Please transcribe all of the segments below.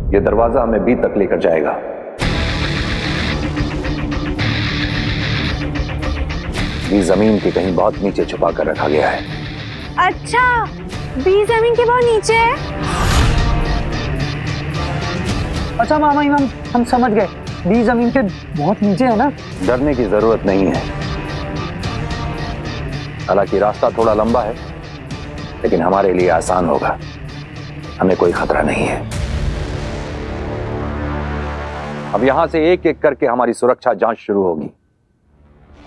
ये दरवाजा हमें बी तक लेकर जाएगा। बी जमीन के कहीं बहुत नीचे छुपा कर रखा गया है। अच्छा, बी जमीन के बहुत नीचे है। अच्छा मामा इमाम, हम समझ गए, बी जमीन के बहुत नीचे है ना। डरने की जरूरत नहीं है। हालांकि रास्ता थोड़ा लंबा है, लेकिन हमारे लिए आसान होगा। हमें कोई खतरा नहीं है। अब यहां से एक एक करके हमारी सुरक्षा जांच शुरू होगी।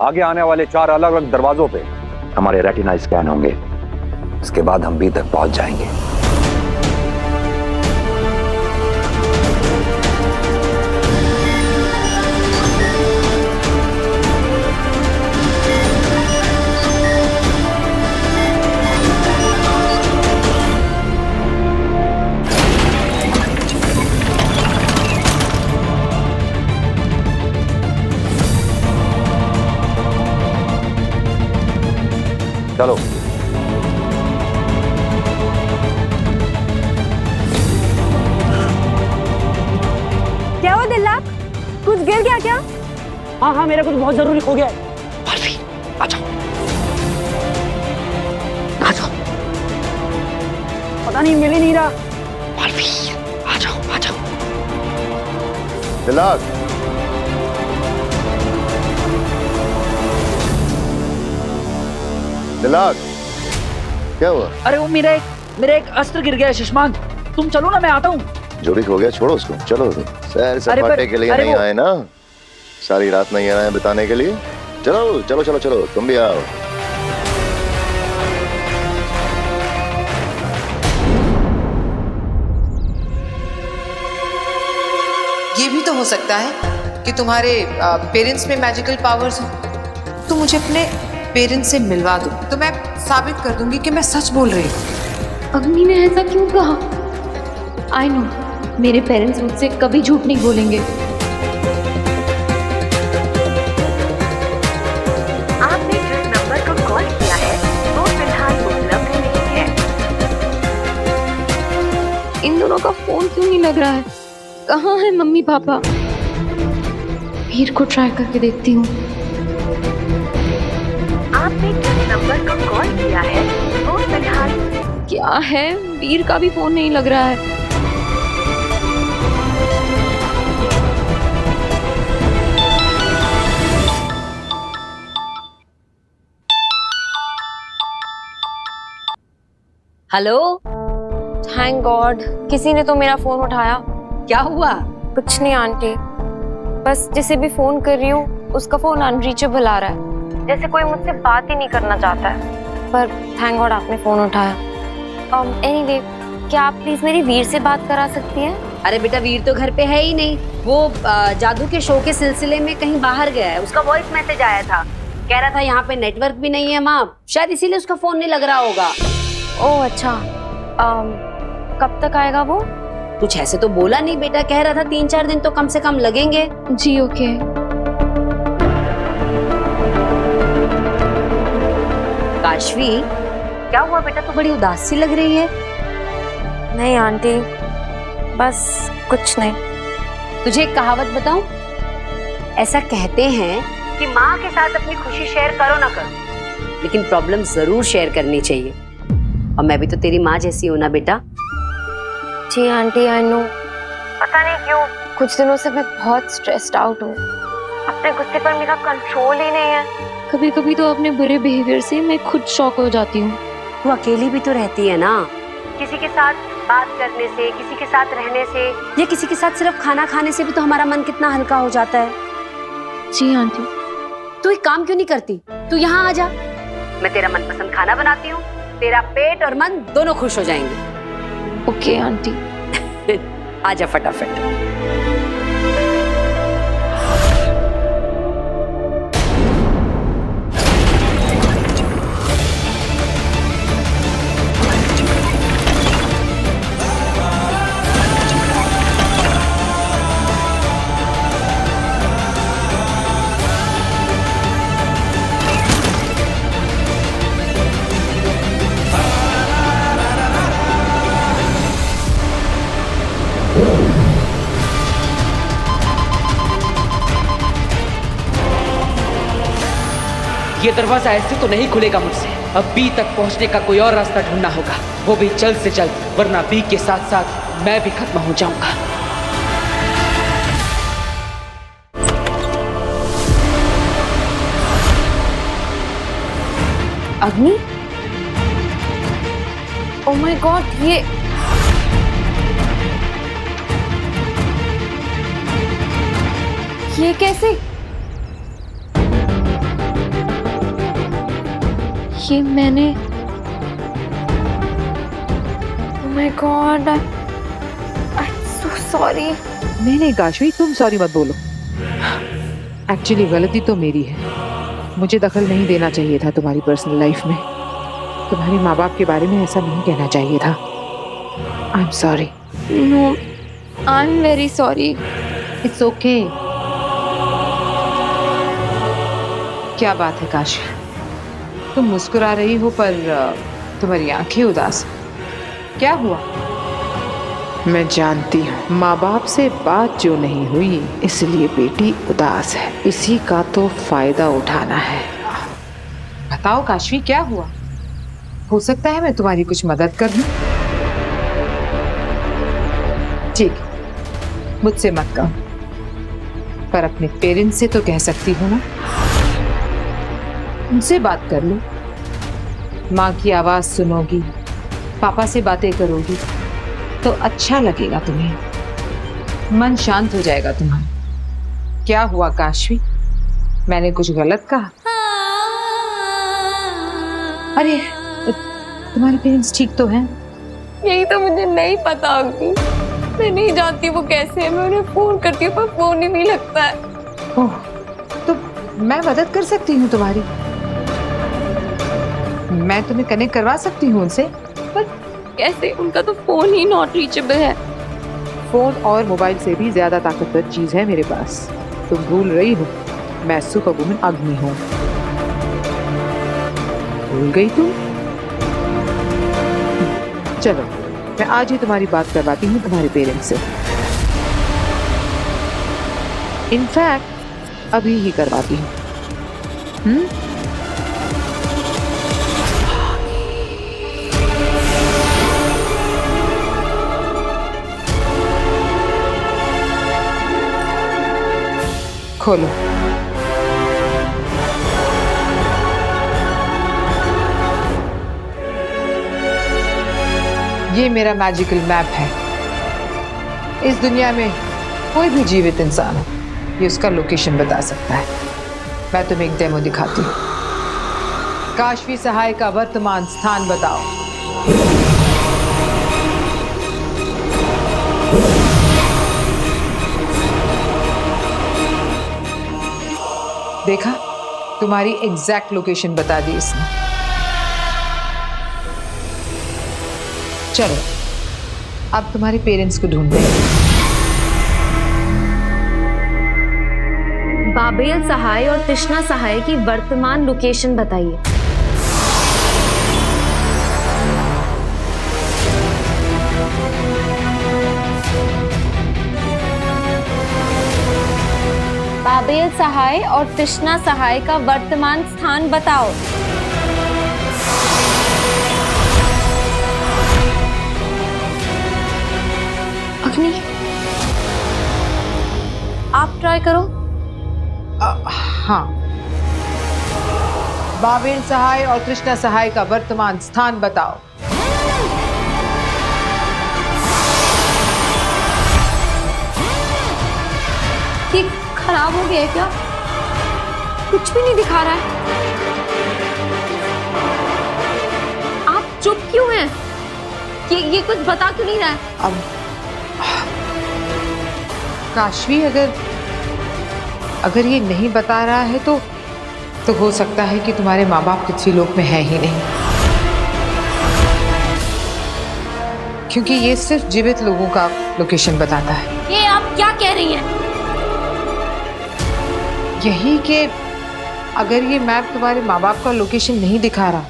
आगे आने वाले 4 अलग अलग दरवाजों पे हमारे रेटिना स्कैन होंगे। इसके बाद हम बी तक पहुंच जाएंगे। चलो। क्या हुआ दिल्लाक? कुछ गिर गया क्या? हाँ हाँ, मेरा कुछ बहुत जरूरी हो गया है। मालवी, आ जाओ, आ जाओ। पता नहीं, मिल ही नहीं रहा। मालवी, आ जाओ, आ जाओ। दिल्लाक, दिल्लाक, क्या हुआ? अरे वो मेरा एक अस्त्र गिर गया है शशमान। तुम चलो ना, मैं आता हूँ। जो भी हो गया छोड़ो उसको, चलो। सैर सपाटे के लिए नहीं आए ना, सारी रात नहीं आए बिताने के लिए। चलो चलो चलो चलो, तुम भी आओ। ये भी तो हो सकता है कि तुम्हारे पेरेंट्स में मैजिकल पावर्स हो। तो मुझे अपने पेरेंट्स से मिलवा दो, तो मैं साबित कर दूंगी कि मैं सच बोल रही हूँ। अग्नि ने ऐसा क्यों कहा? आई नो, मेरे पेरेंट्स मुझसे कभी झूठ नहीं बोलेंगे। आपने जिस नंबर को कॉल किया है वो फिलहाल उपलब्ध नहीं है। इन दोनों का फोन क्यों नहीं लग रहा है? कहाँ है मम्मी पापा? वीर को ट्राई करके देखती हूँ। आपने जिस नंबर को कॉल किया है वो फिलहाल। क्या है, वीर का भी फोन नहीं लग रहा है। हेलो। थैंक गॉड, किसी ने तो मेरा फोन उठाया। क्या हुआ? कुछ नहीं आंटी, बस जिसे भी फोन कर रही हूँ उसका फोन अनरीचेबल आ रहा है, जैसे कोई मुझसे बात ही नहीं करना चाहता है। पर थैंक गॉड आपने फोन उठाया। एनीवे, क्या आप प्लीज मेरी वीर से बात करा सकती हैं? अरे बेटा, वीर तो घर पे है ही नहीं। वो जादू के शो के सिलसिले में कहीं बाहर गया है। उसका वॉइस मैसेज आया था, कह रहा था यहाँ पे नेटवर्क भी नहीं है माँ, शायद इसीलिए उसका फोन नहीं लग रहा होगा। ओह अच्छा, कब तक आएगा वो? कुछ ऐसे तो बोला नहीं बेटा, कह रहा था 3-4 दिन तो कम से कम लगेंगे। जी ओके। काशवी, क्या हुआ बेटा, तो बड़ी उदास सी लग रही है। नहीं आंटी, बस कुछ नहीं। तुझे एक कहावत बताऊं? ऐसा कहते हैं कि माँ के साथ अपनी खुशी शेयर करो ना करो, लेकिन प्रॉब्लम जरूर शेयर करनी चाहिए। और मैं भी तो तेरी माँ जैसी हूं ना बेटा। जी आंटी, आई नो। पता नहीं क्यों कुछ दिनों से मैं बहुत स्ट्रेस्ड आउट हूँ। अपने गुस्से पर मेरा कंट्रोल ही नहीं है। कभी कभी तो अपने बुरे बिहेवियर से मैं खुद शॉक हो जाती हूँ। तू अकेली भी तो रहती है ना, किसी के साथ बात करने से, किसी के साथ रहने से, या किसी के साथ सिर्फ खाना खाने से भी तो हमारा मन कितना हल्का हो जाता है। जी आंटी। तू एक काम क्यों नहीं करती, तू यहाँ आ जा, मैं तेरा मनपसंद खाना बनाती हूँ, तेरा पेट और मन दोनों खुश हो जाएंगे। Okay aunty. आजा फटाफट। ये दरवाजा ऐसे तो नहीं खुलेगा मुझसे। अब बी तक पहुंचने का कोई और रास्ता ढूंढना होगा, वो भी जल्द से जल्द, वरना बी के साथ साथ मैं भी खत्म हो जाऊंगा। अग्नि, ओह माय गॉड, ये कैसे? ये मैंने, oh my God, I am so sorry. नहीं नहीं काशवी, तुम सॉरी मत बोलो। एक्चुअली गलती तो मेरी है, मुझे दखल नहीं देना चाहिए था तुम्हारी पर्सनल लाइफ में। तुम्हारे माँ बाप के बारे में ऐसा नहीं कहना चाहिए था। I am sorry. No, I am very sorry. It's okay. क्या बात है काशवी, तुम मुस्कुरा रही हो पर तुम्हारी आंखें उदास। क्या हुआ? मैं जानती हूँ माँ बाप से बात जो नहीं हुई इसलिए बेटी उदास है, इसी का तो फायदा उठाना है। बताओ काशवी, क्या हुआ? हो सकता है मैं तुम्हारी कुछ मदद कर दूं। ठीक, मुझसे मत कहो, पर अपने पेरेंट्स से तो कह सकती हो ना। उनसे बात कर लो, माँ की आवाज सुनोगी, पापा से बातें करोगी तो अच्छा लगेगा तुम्हें, मन शांत हो जाएगा तुम्हारा। क्या हुआ काशवी, मैंने कुछ गलत कहा? अरे तुम्हारे पेरेंट्स ठीक तो हैं? यही तो मुझे नहीं पता अग्नि, मैं नहीं जानती वो कैसे है। मैं उन्हें फोन करती हूँ पर फोन ही नहीं लगता है। ओह, तो मैं मदद कर सकती हूँ तुम्हारी, मैं तुम्हें कनेक्ट करवा सकती हूँ उनसे। पर कैसे? उनका तो फोन ही नॉट रीचेबल है। फोन और मोबाइल से भी ज्यादा ताकतवर चीज है मेरे पास। तुम भूल रही हो, मैं सुपर वुमन अग्नि हूँ। भूल गई तुम? चलो, मैं आज ही तुम्हारी बात करवाती हूँ तुम्हारे पेरेंट्स से। इनफैक्ट अभी ही करवाती हूँ। खोलो। ये मेरा मैजिकल मैप है। इस दुनिया में कोई भी जीवित इंसान हो, ये उसका लोकेशन बता सकता है। मैं तुम्हें एक डेमो दिखाती हूँ। काशवी सहाय का वर्तमान स्थान बताओ। देखा, तुम्हारी एग्जैक्ट लोकेशन बता दी इसने। चलो, अब तुम्हारे पेरेंट्स को ढूंढते हैं। बाबेल सहाय और तृष्णा सहाय की वर्तमान लोकेशन बताइए। बाबेल सहाय और तृष्णा सहाय का वर्तमान स्थान बताओ। अग्नि, आप ट्राई करो। हाँ, बाबेल सहाय और तृष्णा सहाय का वर्तमान स्थान बताओ। ये खराब हो गया है क्या? कुछ भी नहीं दिखा रहा है। आप चुप क्यों हैं? ये कुछ बता क्यों नहीं रहा है? अब काशवी, अगर ये नहीं बता रहा है तो हो सकता है कि तुम्हारे माँ बाप किसी लोक में है ही नहीं, क्योंकि ये सिर्फ जीवित लोगों का लोकेशन बताता है। ये आप क्या कह रही हैं? यही कि अगर ये मैप तुम्हारे माँ बाप का लोकेशन नहीं दिखा रहा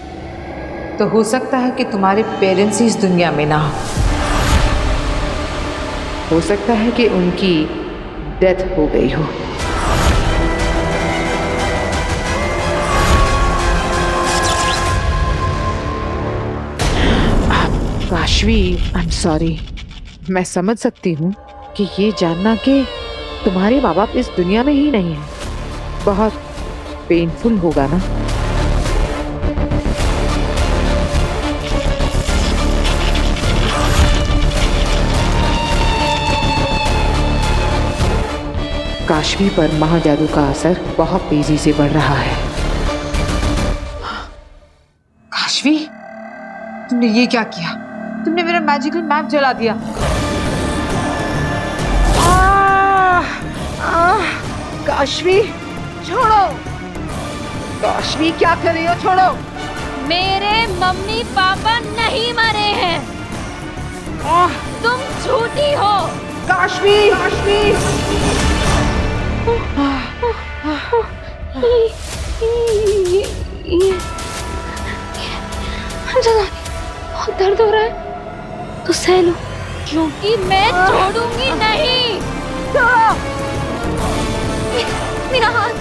तो हो सकता है कि तुम्हारे पेरेंट्स ही इस दुनिया में ना हो सकता है कि उनकी डेथ हो गई हो। काशवी, आई एम सॉरी। मैं समझ सकती हूँ कि ये जानना कि तुम्हारे माँ बाप इस दुनिया में ही नहीं है बहुत पेनफुल होगा ना। काशवी पर महाजादू का असर बहुत तेजी से बढ़ रहा है। काशवी, तुमने ये क्या किया? तुमने मेरा मैजिकल मैप जला दिया। काशवी छोड़ो, काशवी क्या कर रही हो? छोड़ो। मेरे मम्मी पापा नहीं मरे हैं, तुम झूठी हो। काशवी, काशवी। बहुत दर्द हो रहा है तो सह लो, क्योंकि मैं छोड़ूंगी नहीं। मेरा हाथ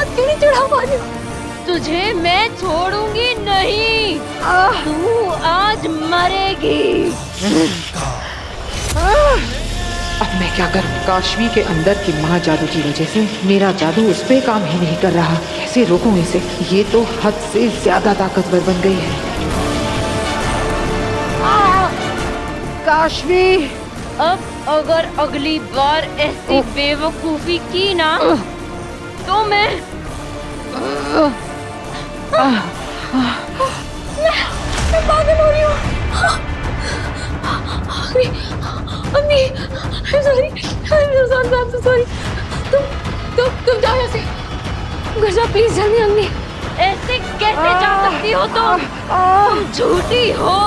क्यों नहीं चढ़ा पा रही हो? तुझे मैं छोड़ूंगी नहीं, तू आज मरेगी। अब मैं क्या करूं? काशवी के अंदर की महाजादू की वजह से मेरा जादू उस पे काम ही नहीं कर रहा। कैसे रोकूं इसे? ये तो हद से ज्यादा ताकतवर बन गई है। काशवी, अब अगर अगली बार ऐसी बेवकूफी की ना तो मैं पागल हो रही हूँ। अम्मी, I'm sorry, I'm so sorry। तुम जाओ यहाँ से, घर जाओ प्लीज जल्दी। अम्मी, ऐसे कैसे जा सकती हो तुम झूठी हो।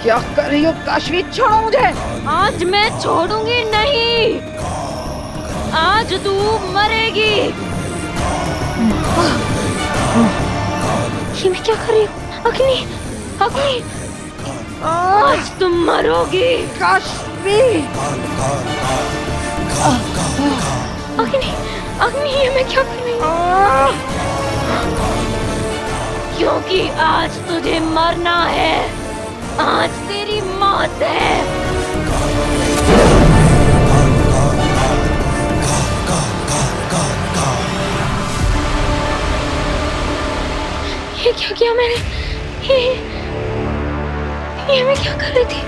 क्या कर रही हो काशवी? छोड़ो मुझे। आज मैं छोड़ूंगी नहीं, आज तू मरेगी। ये मैं क्या कर रही हूँ? अग्नि, अग्नि, आज तुम मरोगी। काशवी, अग्नि, अग्नि, ये मैं क्या कर रही हूँ? क्योंकि आज तुझे मरना है, आज तेरी मौत है। ये क्या किया मैंने? ये मैं क्या कर रही थी?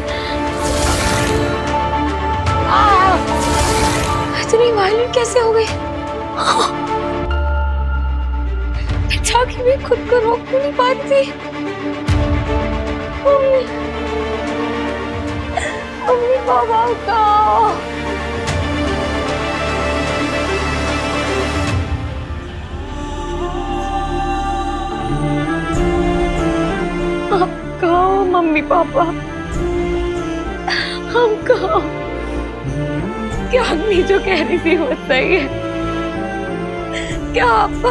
इतनी वायलेंट कैसे हो गई? जाके भी खुद को रोक नहीं पा रही थी। मम्मी पापा का आप कहो मम्मी पापा, हम कहो क्या अग्नि जो कह रही थी वो सही है? क्या आपको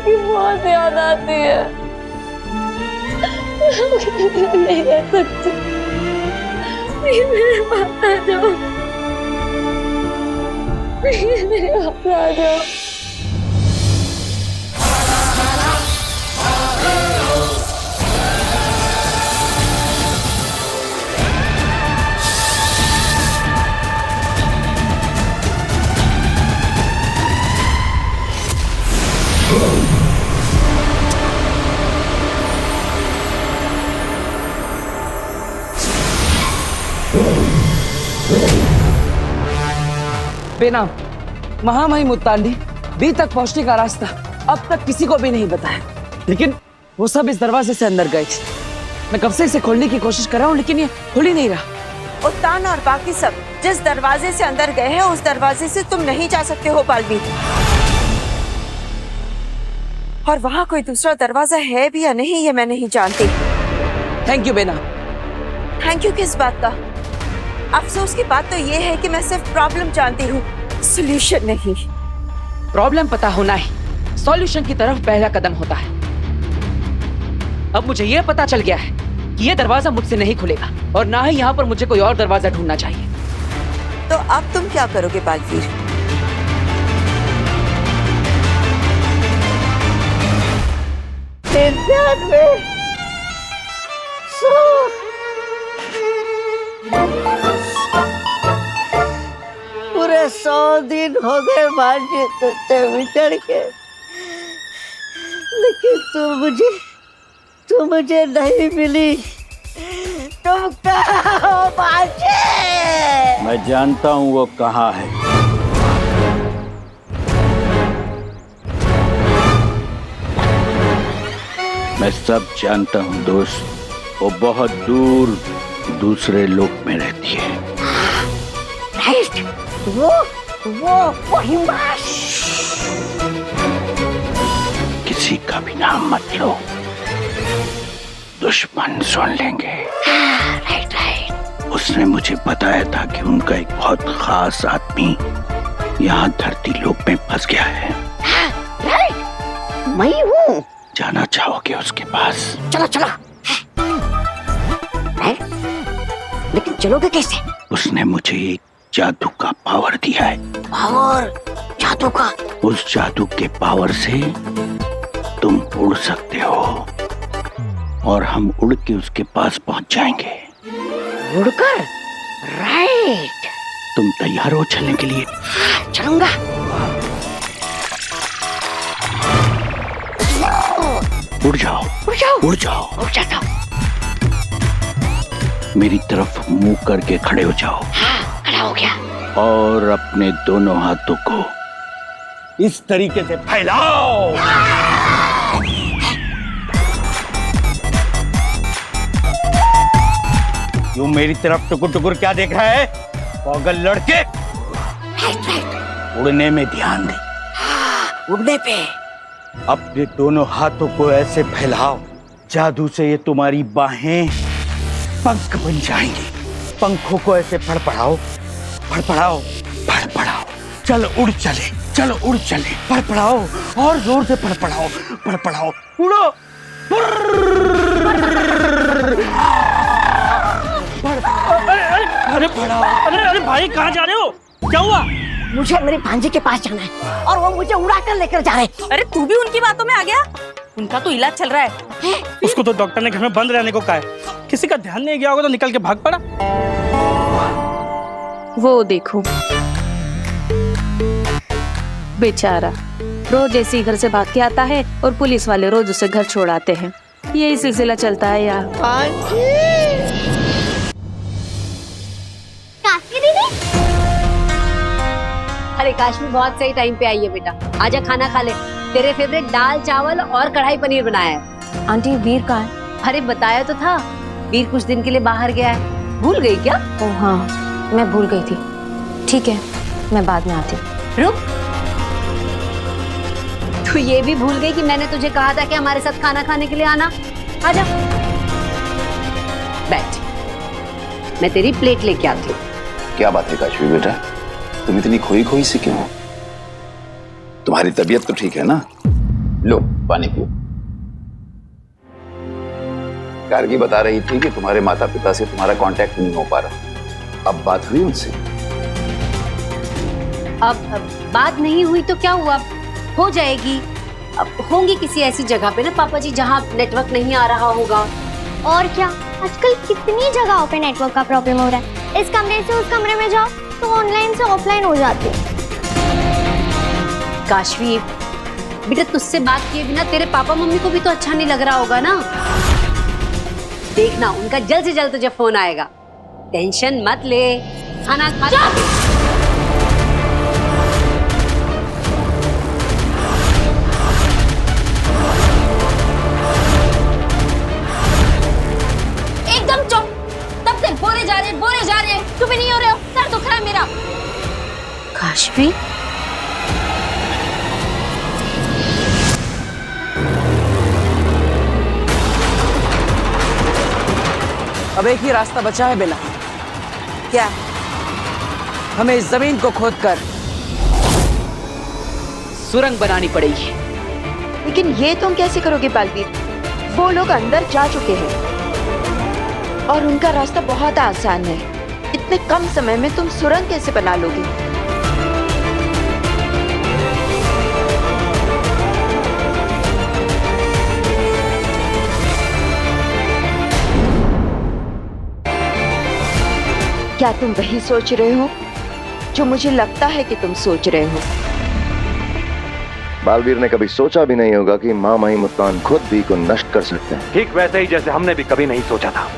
की बहुत याद आती है? नहीं रह सकती, मेरे पास आ जाओ, मेरे पास आ जाओ। बेनाम महामहिम मुत्तांडी बी तक पहुंचने का रास्ता अब तक किसी को भी नहीं बताया, लेकिन वो सब इस दरवाजे से अंदर गए थे। मैं कब से इसे खोलने की कोशिश कर रहा हूँ, लेकिन ये खुल ही नहीं रहा। उत्तान और बाकी सब जिस दरवाजे से अंदर गए हैं उस दरवाजे से तुम नहीं जा सकते हो बालवीर। और वहाँ कोई दूसरा दरवाजा है भी या नहीं ये मैं नहीं जानती। थैंक यू बेना। थैंक यू किस बात का? अफसोस की बात तो ये है कि मैं सिर्फ प्रॉब्लम जानती हूँ, सॉल्यूशन नहीं। प्रॉब्लम पता होना ही सॉल्यूशन की तरफ पहला कदम होता है। अब मुझे यह पता चल गया है कि यह दरवाजा मुझसे नहीं खुलेगा और ना ही यहाँ पर मुझे कोई और दरवाजा ढूंढना चाहिए। तो अब तुम क्या करोगे बालवीर? बदन में पूरे 100 दिन हो गए भांजे तुझसे बिछड़ के, लेकिन तू मुझे नहीं मिली। तुम कहाँ हो भांजे? मैं जानता हूँ वो कहाँ है। मैं सब जानता हूँ दोस्त। वो बहुत दूर दूसरे लोक में रहती है। राइट, वो हिमाश। किसी का भी नाम मत लो, दुश्मन सुन लेंगे। राइट। उसने मुझे बताया था कि उनका एक बहुत खास आदमी यहाँ धरती लोक में फंस गया है। राइट, मैं हूँ। जाना चाहोगे उसके पास? चलो चलो। लेकिन चलोगे कैसे? उसने मुझे एक जादू का पावर दिया है। पावर? जादू का? उस जादू के पावर से तुम उड़ सकते हो और हम उड़ के उसके पास पहुंच जाएंगे। उड़कर? राइट। तुम तैयार हो चलने के लिए? चलूंगा। उड़ जाओ, उड़ जाओ, उड़ जाओ, उड़ जाता हूँ। मेरी तरफ मुंह करके खड़े हो जाओ। हाँ, खड़ा हो गया। और अपने दोनों हाथों को इस तरीके से फैलाओ। यूं मेरी तरफ टुकुर टुकुर क्या देख रहा है पागल लड़के? उड़ने में ध्यान दे। उड़ने पे? अपने दोनों हाथों को ऐसे फैलाओ, जादू से ये तुम्हारी बाहें पंख बन जाएंगी। पंखों को ऐसे फड़फड़ाओ, फड़फड़ाओ, फड़फड़ाओ। चलो उड़ चले, चलो उड़ चले। फड़फड़ाओ और जोर से फड़फड़ाओ, फड़फड़ाओ। उड़ो। अरे फड़ाओ। अरे भाई कहाँ जा रहे हो? क्या हुआ? मुझे मेरे भांजे के पास जाना है और वो मुझे उड़ा कर लेकर जा रहे हैं। अरे तू भी उनकी बातों में आ गया? उनका तो इलाज चल रहा है। उसको तो डॉक्टर ने घर में बंद रहने को कहा है। किसी का ध्यान नहीं गया होगा तो निकल के भाग पड़ा। वो देखो बेचारा, रोज ऐसे ही घर से भाग के आता है और पुलिस वाले रोज उसे घर छोड़ आते हैं। यही सिलसिला चलता है यार। अरे काश्मी बहुत सही टाइम पे आई है बेटा। आजा खाना खा ले। तेरे फेवरेट दाल चावल और कढ़ाई पनीर बनाया है। आंटी वीर कहाँ है? अरे बताया तो था, वीर कुछ दिन के लिए बाहर गया है। भूल गई क्या? ओह हाँ, मैं भूल गई थी। ठीक है, मैं बाद में आती हूँ। रुक, तू ये भी भूल गई कि मैंने तुझे कहा था कि हमारे साथ खाना खाने के लिए आना। आजा बैठ, मैं तेरी प्लेट लेके आती हूँ। क्या बात है काशवी बेटा, तुम इतनी खोई खोई सी क्यों हो? तुम्हारी तबीयत तो ठीक है ना? लो पानी पियो। गार्गी बता रही थी कि तुम्हारे माता पिता से तुम्हारा कांटेक्ट नहीं हो पा रहा। अब बात हुई उनसे? अब बात नहीं हुई तो क्या हुआ, हो जाएगी। अब होंगी किसी ऐसी जगह पे ना पापा जी जहाँ नेटवर्क नहीं आ रहा होगा। और क्या, आजकल कितनी जगहों पे नेटवर्क का प्रॉब्लम हो रहा है। इस कमरे से उस कमरे में जाओ तो ऑनलाइन से ऑफलाइन हो जाती है। काशवी बेटा, तुझसे बात किए बिना तेरे पापा मम्मी को भी तो अच्छा नहीं लग रहा होगा ना। देखना उनका जल्द से जल्द तुझे फोन आएगा। टेंशन मत ले, खाना खा। एकदम चुप। तब से बोले जा रहे चुप ही नहीं हो रहे हो। सर दुख रहा है मेरा। काशवी अब एक ही रास्ता बचा है बेला। क्या? हमें इस जमीन को खोदकर सुरंग बनानी पड़ेगी। लेकिन ये तुम कैसे करोगे बालवीर? वो लोग अंदर जा चुके हैं और उनका रास्ता बहुत आसान है। इतने कम समय में तुम सुरंग कैसे बना लोगे? क्या तुम वही सोच रहे हो जो मुझे लगता है कि तुम सोच रहे हो? बालवीर ने कभी सोचा भी नहीं होगा कि माँ माही मुल्तान खुद भी को नष्ट कर सकते हैं। ठीक वैसे ही जैसे हमने भी कभी नहीं सोचा था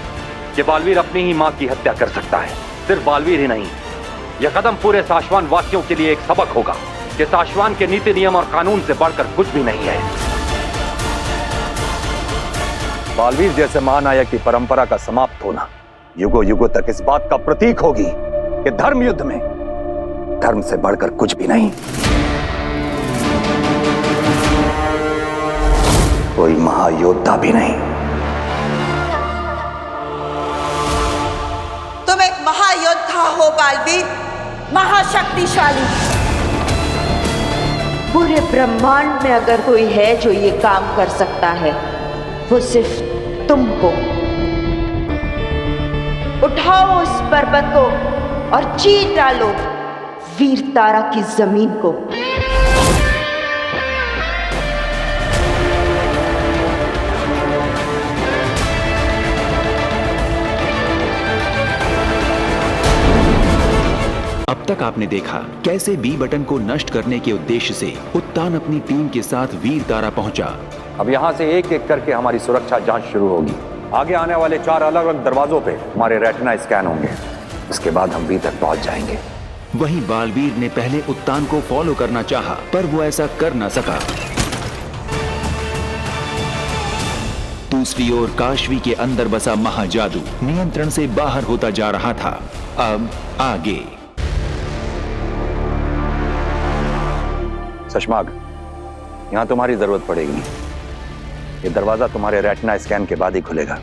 कि बालवीर अपनी ही माँ की हत्या कर सकता है। सिर्फ बालवीर ही नहीं, यह कदम पूरे साशवान वासियों के लिए एक सबक होगा कि साशवान के नीति नियम और कानून से बढ़कर कुछ भी नहीं है। बालवीर जैसे महानायक की परंपरा का समाप्त होना युगों युगों तक इस बात का प्रतीक होगी कि धर्म युद्ध में धर्म से बढ़कर कुछ भी नहीं। कोई महायोद्धा भी नहीं। तुम एक महायोद्धा हो बालवीर, महाशक्तिशाली। पूरे ब्रह्मांड में अगर कोई है जो ये काम कर सकता है वो सिर्फ तुम हो। उठाओ उस पर्वत को और चीर डालो वीर तारा की जमीन को। अब तक आपने देखा कैसे बी बटन को नष्ट करने के उद्देश्य से उत्तान अपनी टीम के साथ वीर तारा पहुंचा। अब यहाँ से एक एक करके हमारी सुरक्षा जांच शुरू होगी। आगे आने वाले 4 अलग अलग दरवाजों पे हमारे रेटिना स्कैन होंगे। उसके बाद हम बी तक पहुंच जाएंगे। वहीं बालवीर ने पहले उत्तान को फॉलो करना चाहा, पर वो ऐसा कर न सका। दूसरी ओर काशवी के अंदर बसा महाजादू नियंत्रण से बाहर होता जा रहा था। अब आगे सशमाग, यहां तुम्हारी जरूरत पड़ेगी। ये दरवाजा तुम्हारे रेटिना स्कैन के बाद ही खुलेगा।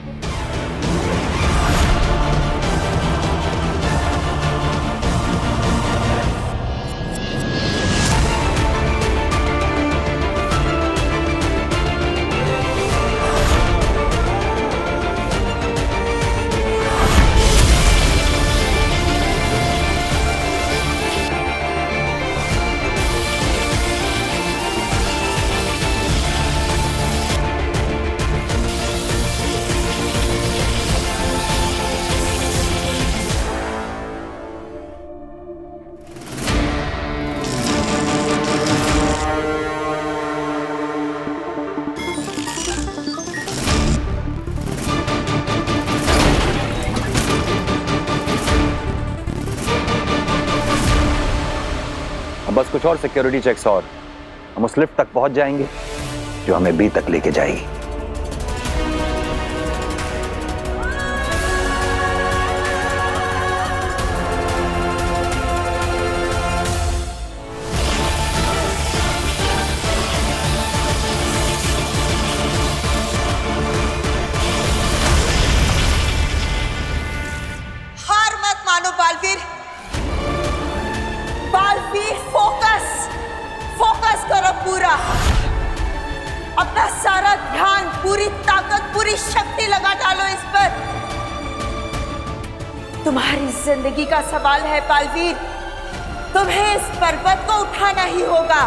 बस कुछ और सिक्योरिटी चेक्स और हम उस लिफ्ट तक पहुंच जाएंगे जो हमें बी तक लेके जाएगी। हार मत मानो बालवीर। बालवीर फोकस करो पूरा। अपना सारा ध्यान, पूरी ताकत, पूरी शक्ति लगा डालो इस पर। तुम्हारी जिंदगी का सवाल है बालवीर। तुम्हें इस पर्वत को उठाना ही होगा।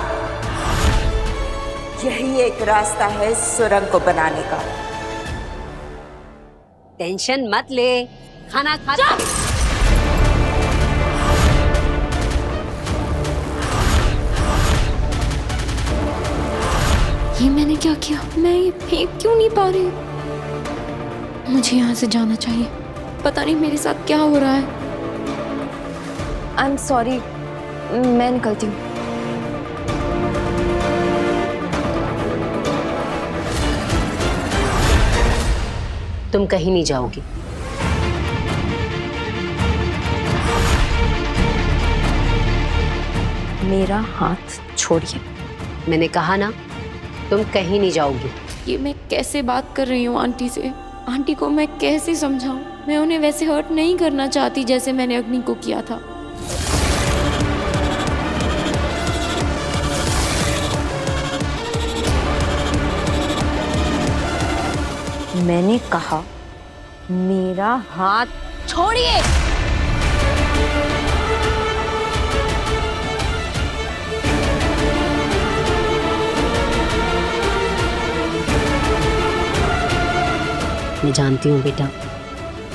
यही एक रास्ता है इस सुरंग को बनाने का। टेंशन मत ले, खाना खा। ये मैंने क्या किया? मैं ये फेंक क्यों नहीं पा रही? मुझे यहाँ से जाना चाहिए। पता नहीं मेरे साथ क्या हो रहा है। आई एम सॉरी, मैं निकलती हूँ। तुम कहीं नहीं जाओगी। मेरा हाथ छोड़िए। मैंने कहा ना, तुम कहीं नहीं जाओगी। ये मैं कैसे बात कर रही हूँ आंटी से? आंटी को मैं कैसे समझाऊं? मैं उन्हें वैसे हर्ट नहीं करना चाहती जैसे मैंने अग्नि को किया था। मैंने कहा मेरा हाथ छोड़िए। मैं जानती हूँ बेटा,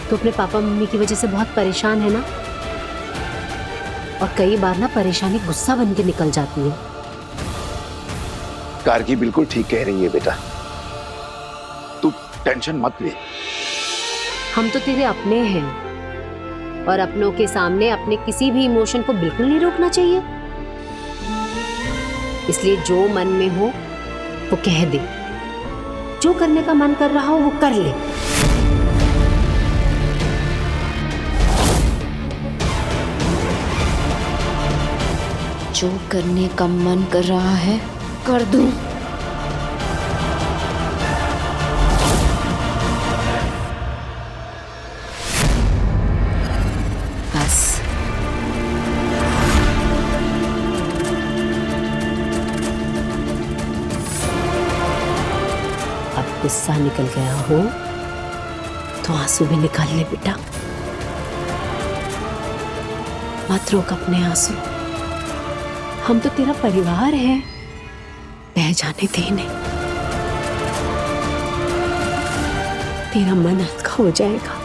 तो अपने पापा मम्मी की वजह से बहुत परेशान है ना। और कई बार ना परेशानी गुस्सा बन के निकल जाती है। कारगी बिल्कुल ठीक कह रही है बेटा, तू टेंशन मत ले। हम तो तेरे अपने हैं और अपनों के सामने अपने किसी भी इमोशन को बिल्कुल नहीं रोकना चाहिए। इसलिए जो मन में हो वो कह दे, जो करने का मन कर रहा हो वो कर ले। जो करने का मन कर रहा है कर दूं। बस अब गुस्सा निकल गया हो तो आंसू भी निकाल ले बेटा। मत रोक अपने आंसू, हम तो तेरा परिवार है, बह जाने दे नहीं। तेरा मन हल्का हो जाएगा।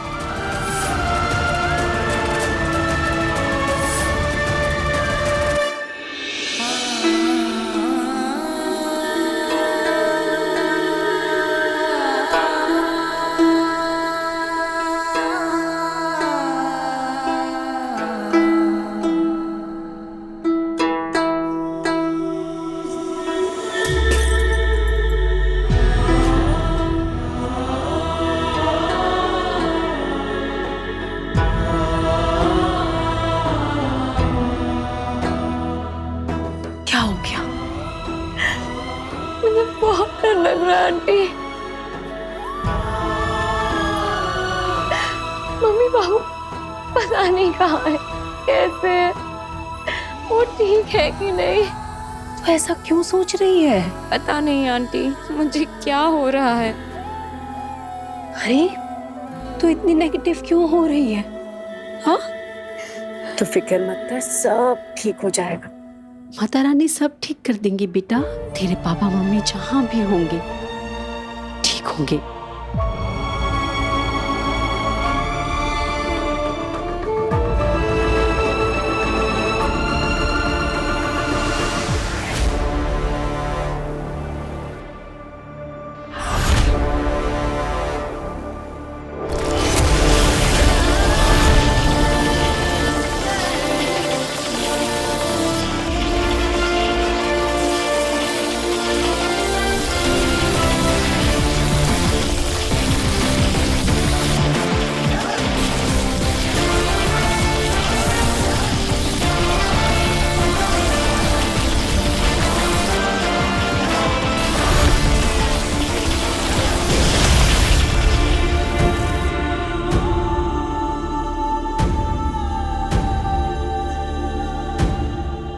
बहुत डर लग रहा है आंटी। मम्मी बाबू पता नहीं कहाँ है, कैसे है, वो ठीक है कि नहीं। तो ऐसा क्यों सोच रही है? पता नहीं आंटी, मुझे क्या हो रहा है। अरे तो इतनी नेगेटिव क्यों हो रही है? हाँ तो फिक्र मत कर, सब ठीक हो जाएगा। माता रानी सब ठीक कर देंगी बेटा। तेरे पापा मम्मी जहां भी होंगे ठीक होंगे।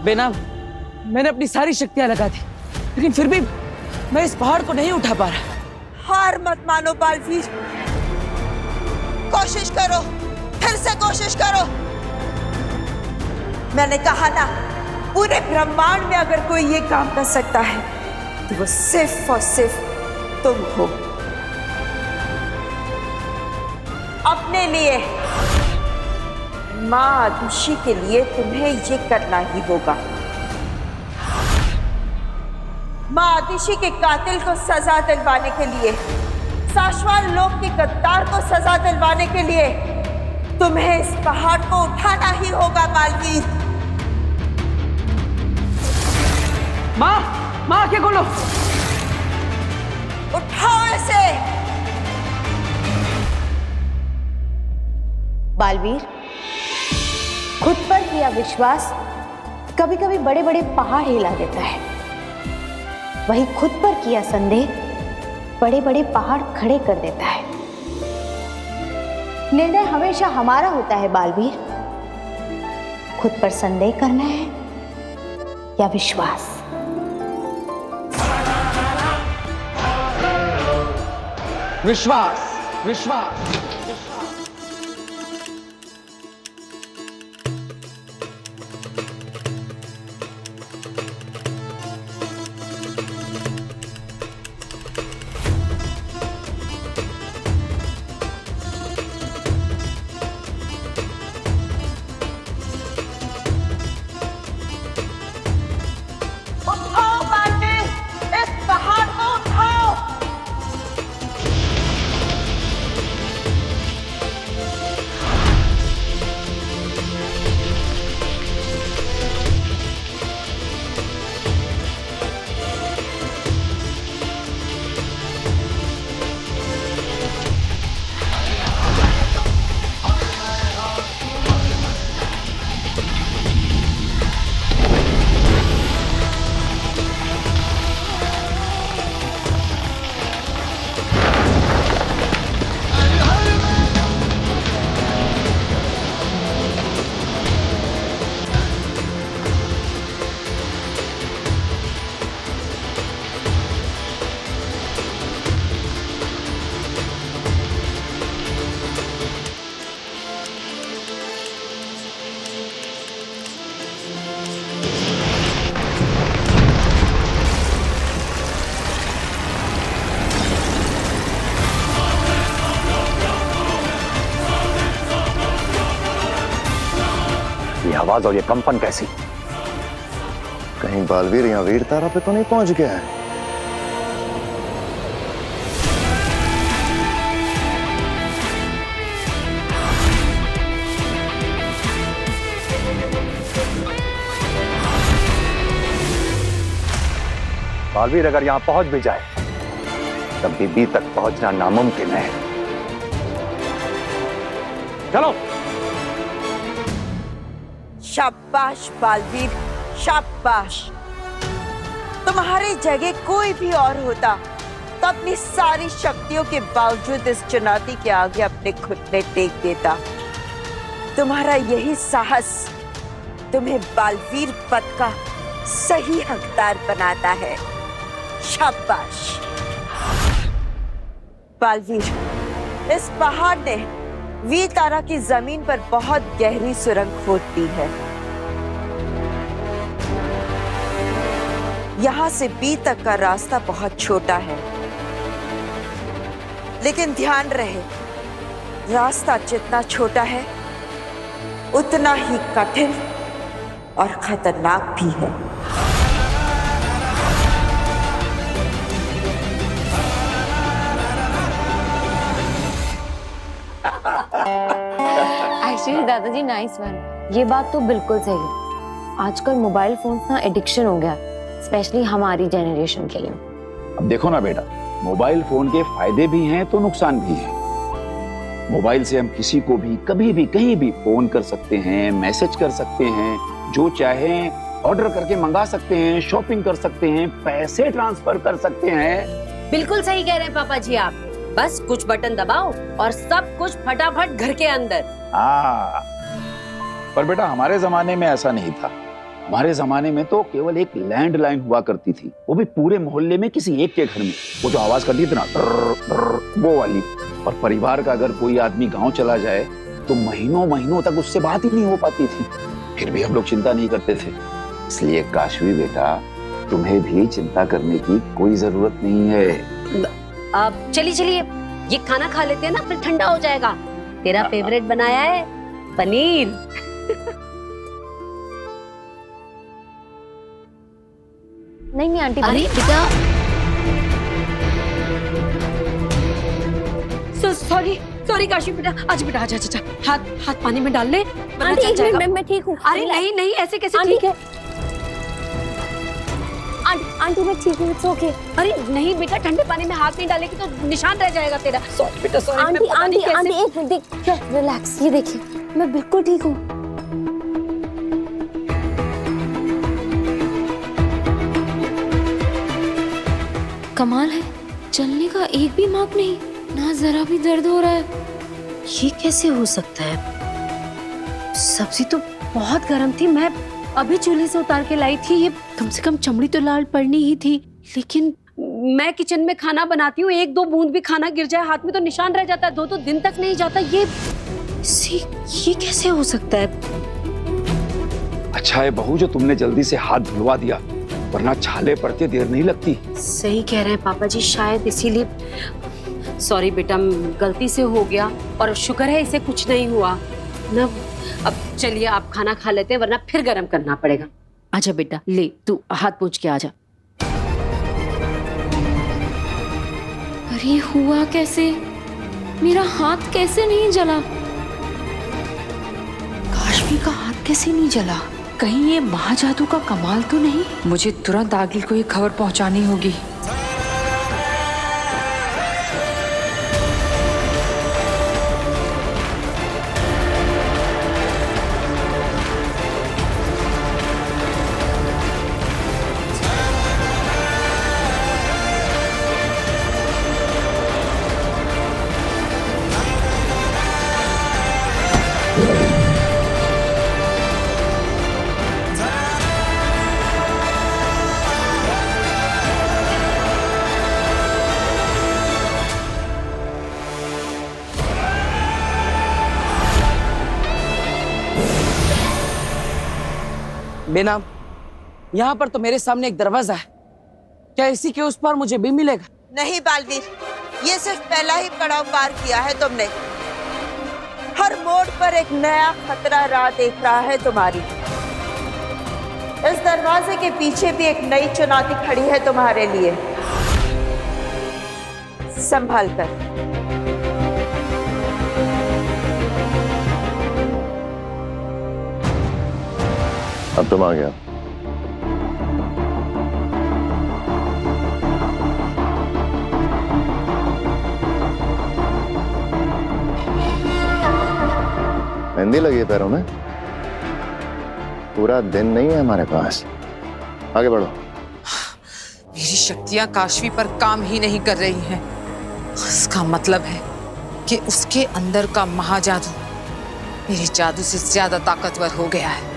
बेनाम, मैंने अपनी सारी शक्तियां लगा दी, लेकिन फिर भी मैं इस पहाड़ को नहीं उठा पा रहा। हार मत मानो बालवीर, कोशिश करो, फिर से कोशिश करो। मैंने कहा ना, पूरे ब्रह्मांड में अगर कोई ये काम कर सकता है तो वो सिर्फ और सिर्फ तुम हो। अपने लिए, माँ आदुषी के लिए तुम्हें ये करना ही होगा। माँ आदुषी के कातिल को सजा दिलवाने के लिए, साशवान लोक के गद्दार को सजा दिलवाने के लिए तुम्हें इस पहाड़ को उठाना ही होगा बालवीर। माँ, माँ आके खोलो। उठाओ इसे। बालवीर, खुद पर किया विश्वास कभी कभी बड़े बड़े पहाड़ हिला देता है, वही खुद पर किया संदेह बड़े बड़े पहाड़ खड़े कर देता है। निर्णय हमेशा हमारा होता है बालवीर, खुद पर संदेह करना है या विश्वास। विश्वास, विश्वास। आवाज और ये कंपन कैसी? कहीं बालवीर यहाँ वीर तारा पे तो नहीं पहुंच गया है? बालवीर अगर यहां पहुंच भी जाए तब भी बी तक पहुंचना नामुमकिन है। चलो। शाबाश बालवीर, शाबाश। तुम्हारी जगह कोई भी और होता तो अपनी सारी शक्तियों के बावजूद इस चुनौती के आगे अपने घुटने टेक देता। तुम्हारा यही साहस तुम्हें बालवीर पद का सही हकदार बनाता है। शाबाश बालवीर। इस पहाड़ ने वीर तारा की जमीन पर बहुत गहरी सुरंग खोद दी है। यहां से बी तक का रास्ता बहुत छोटा है, लेकिन ध्यान रहे रास्ता जितना छोटा है उतना ही कठिन और खतरनाक भी है। एक्चुअली दादाजी नाइस वन, ये बात तो बिल्कुल सही है। आजकल मोबाइल फोन्स ना एडिक्शन हो गया, स्पेशली हमारी जनरेशन के लिए। अब देखो ना बेटा, मोबाइल फोन के फायदे भी हैं तो नुकसान भी है। मोबाइल से हम किसी को भी कभी भी कहीं भी फोन कर सकते हैं, मैसेज कर सकते हैं, जो चाहें ऑर्डर करके मंगा सकते हैं, शॉपिंग कर सकते हैं, पैसे ट्रांसफर कर सकते हैं। बिल्कुल सही कह रहे हैं पापा जी आप। बस कुछ बटन दबाओ और सब कुछ फटाफट घर के अंदर। हाँ, पर बेटा हमारे जमाने में ऐसा नहीं था। हमारे जमाने में तो केवल एक लैंडलाइन हुआ करती थी, वो भी पूरे मोहल्ले में किसी एक के घर में। वो जो आवाज करती थी ना, वो वाली। और परिवार का अगर कोई आदमी गांव चला जाए तो महीनों महीनों तक उससे बात ही नहीं हो पाती थी। फिर भी हम लोग चिंता नहीं करते थे। इसलिए काशवी बेटा, तुम्हें भी चिंता करने की कोई जरूरत नहीं है। अब चलिए ये खाना खा लेते हैं ना, फिर ठंडा हो जाएगा। तेरा फेवरेट बनाया है पनीर। नहीं आंटी। अरे बेटा, सॉरी काशी बेटा। आज बेटा आजा, हाथ पानी में डाल ले। आंटी मैं ठीक हूँ। अरे नहीं ऐसे कैसे ठीक है? आंटी मैं ठीक हूँ, इट्स ओके। अरे नहीं बेटा, ठंडे पानी में हाथ नहीं डालेगी तो निशान रह जाएगा तेरा। सॉरी बेटा, सॉरी। आंटी एक मिनट देखिए, रिलैक्स। ये देखिए मैं बिल्कुल ठीक हूँ। कमाल है, चलने का एक भी मार्क नहीं, ना जरा भी दर्द हो रहा है। ये कैसे हो सकता है? सब्जी तो बहुत गर्म थी, मैं अभी चूल्हे से उतार के लाई थी। ये कम से कम चमड़ी तो लाल पड़नी ही थी, लेकिन मैं किचन में खाना बनाती हूँ, एक दो बूंद भी खाना गिर जाए हाथ में तो निशान रह जाता है, दो दिन तक नहीं जाता। ये कैसे हो सकता है? अच्छा है बहू जो तुमने जल्दी से हाथ धुलवा दिया, वरना छाले पड़ते देर नहीं लगती। सही कह रहे हैं पापा जी, शायद इसीलिए। सॉरी बेटा, गलती से हो गया और शुक्र है इसे कुछ नहीं हुआ ना। अब चलिए आप खाना खा लेते हैं, वरना फिर गरम करना पड़ेगा। आजा बेटा, ले तू हाथ पोंछ के आजा। अरे हुआ कैसे? मेरा हाथ कैसे नहीं जला? काशवी का हाथ कैसे नहीं जला? कहीं ये महाजादू का कमाल तो नहीं? मुझे तुरंत आगिल को ये खबर पहुंचानी होगी। बेनाम, यहाँ पर तो मेरे सामने एक दरवाजा है, क्या इसी के उस पार मुझे भी मिलेगा? नहीं बालवीर, ये सिर्फ पहला ही पड़ाव पार किया है तुमने। हर मोड़ पर एक नया खतरा राह देख रहा है तुम्हारी। इस दरवाजे के पीछे भी एक नई चुनौती खड़ी है तुम्हारे लिए। संभाल कर। अब तुम आ गया। मेहंदी लगी है पैरों में। पूरा दिन नहीं है हमारे पास, आगे बढ़ो। मेरी शक्तियां काशवी पर काम ही नहीं कर रही हैं। इसका मतलब है कि उसके अंदर का महाजादू मेरे जादू से ज्यादा ताकतवर हो गया है।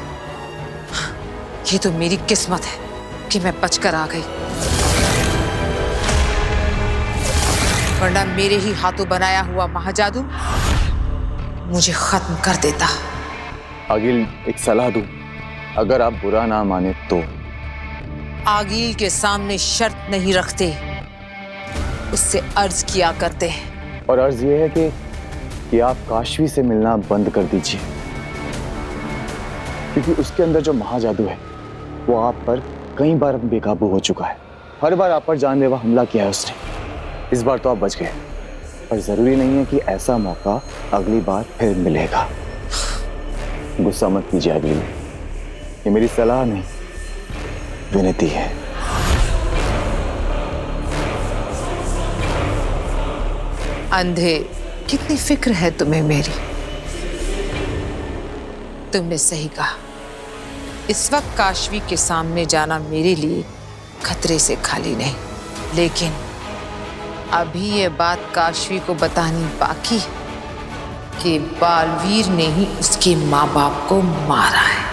ये तो मेरी किस्मत है कि मैं बचकर आ गई, वरना मेरे ही हाथों बनाया हुआ महाजादू मुझे खत्म कर देता। आगिल, एक सलाह दूं, अगर आप बुरा ना माने तो। आगिल के सामने शर्त नहीं रखते, उससे अर्ज किया करते हैं। और अर्ज ये है कि आप काशवी से मिलना बंद कर दीजिए, क्योंकि उसके अंदर जो महाजादू है वो आप पर कई बार बेकाबू हो चुका है। हर बार आप पर जानलेवा हमला किया है उसने। इस बार तो आप बच गए, पर जरूरी नहीं है कि ऐसा मौका अगली बार फिर मिलेगा। गुस्सा मत कीजिए अगली में, ये मेरी सलाह नहीं, विनती है। अंधे, कितनी फिक्र है तुम्हें मेरी। तुमने सही कहा, इस वक्त काशवी के सामने जाना मेरे लिए खतरे से खाली नहीं, लेकिन अभी ये बात काशवी को बतानी बाकी है कि बालवीर ने ही उसके माँ बाप को मारा है।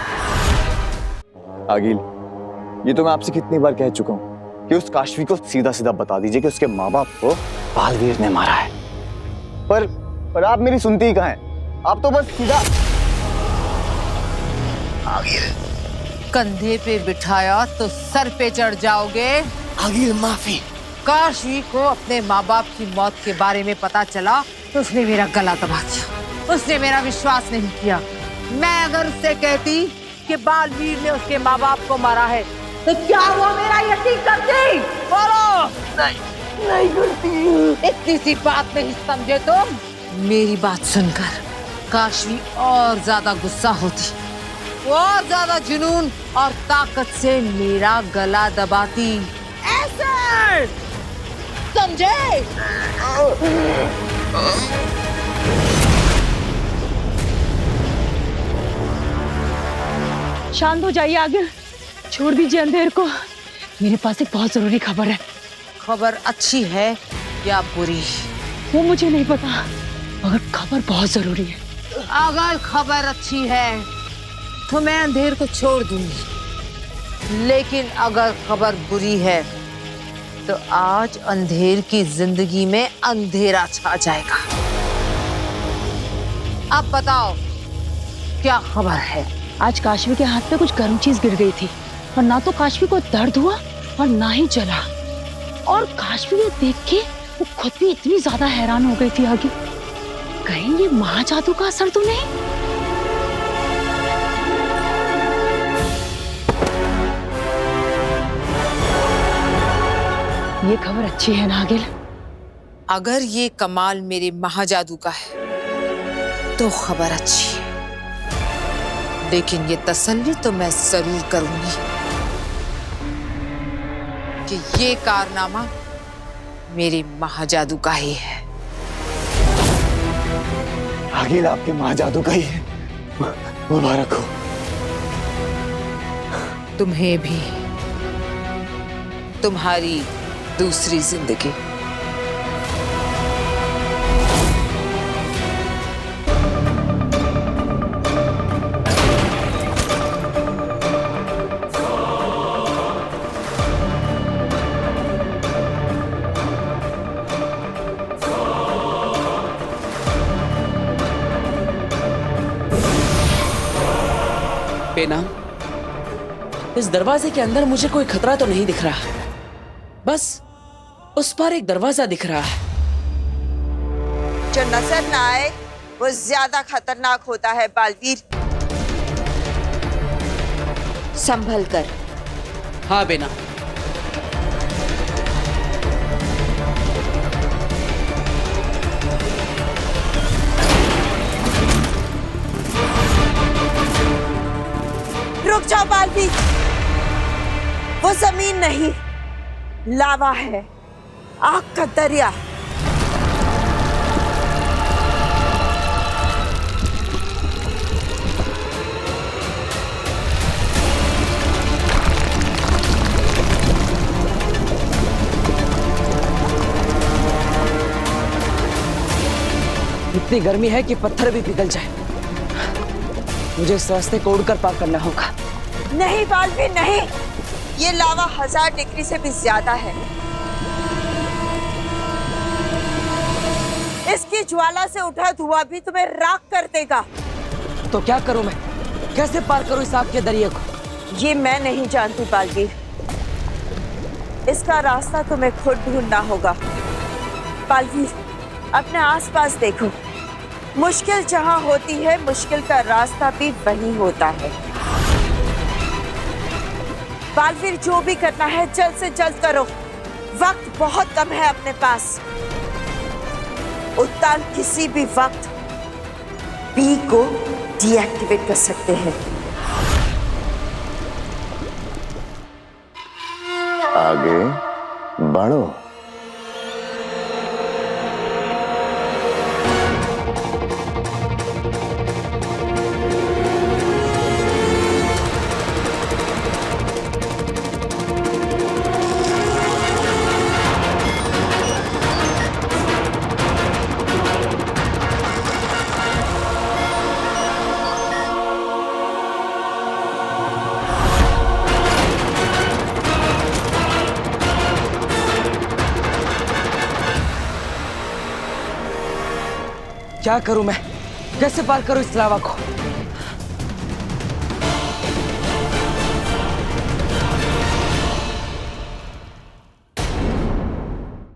आगिल, ये तो मैं आपसे कितनी बार कह चुका हूँ कि उस काशवी को सीधा सीधा बता दीजिए कि उसके माँ बाप को बालवीर ने मारा है। पर आप मेरी सुनती ही कहाँ हैं? आप तो बस सीधा आगिल, कंधे पे बिठाया तो सर पे चढ़ जाओगे। आगिल, माफी। काशवी को अपने माँ बाप की मौत के बारे में पता चला तो उसने मेरा गला दबा दिया। उसने मेरा विश्वास नहीं किया। मैं अगर उससे कहती कि बालवीर ने उसके माँ बाप को मारा है तो क्या वो मेरा यकीन करती? बोलो। नहीं करती। इतनी सी बात नहीं समझे तुम? मेरी बात सुनकर काशवी और ज्यादा गुस्सा होती, और ज्यादा जुनून और ताकत से मेरा गला दबाती। ऐसे समझे? शांत हो जाइए आगिल, छोड़ दीजिए अंधेर को। मेरे पास एक बहुत जरूरी खबर है। खबर अच्छी है या बुरी? वो मुझे नहीं पता, मगर खबर बहुत जरूरी है। अगर खबर अच्छी है तो मैं अंधेर को छोड़ दूंगी, लेकिन अगर खबर बुरी है तो आज अंधेर की जिंदगी में अंधेरा छा जाएगा। अब बताओ क्या खबर है? आज काशवी के हाथ पे कुछ गर्म चीज गिर गई थी, और ना तो काशवी को दर्द हुआ और ना ही जला। और काशवी ये देख के वो खुद भी इतनी ज्यादा हैरान हो गई थी आगे, कहीं ये महाजादू का असर तो नहीं? ये खबर अच्छी है ना आगिल? अगर ये कमाल मेरे महाजादू का है तो खबर अच्छी है, लेकिन ये तसल्ली तो मैं जरूर करूंगी कि ये कारनामा मेरे महाजादू का ही है। आगिल, आपके महाजादू का ही है। मुबारक हो। तुम्हें भी, तुम्हारी दूसरी जिंदगी। बेना, इस दरवाजे के अंदर मुझे कोई खतरा तो नहीं दिख रहा, बस उस पर एक दरवाजा दिख रहा है। जो नजर ना आए वो ज्यादा खतरनाक होता है बालवीर। संभल कर। हाँ बेना। रुक जाओ बालवी, वो जमीन नहीं, लावा है, आग का दरिया। इतनी गर्मी है कि पत्थर भी पिघल जाए। मुझे इस रास्ते को उड़कर पार करना होगा। नहीं बालवी नहीं, ये लावा 1000 डिग्री से भी ज्यादा है। इसकी ज्वाला से उठा धुआं भी तुम्हें राख कर देगा। तो क्या करूं मैं? कैसे पार करूं इस आग के दरिया को? ये मैं नहीं जानती बालवीर, इसका रास्ता तुम्हें खुद ढूंढना होगा। बालवीर, अपने आसपास देखो, मुश्किल जहां होती है मुश्किल का रास्ता भी वहीं होता है। बालवीर, जो भी करना है जल्द से जल्द करो, वक्त बहुत कम है अपने पास। उत्तान किसी भी वक्त बी को डीएक्टिवेट कर सकते हैं। आगे बढ़ो। क्या करूं मैं? कैसे पार करूं इस लावा को?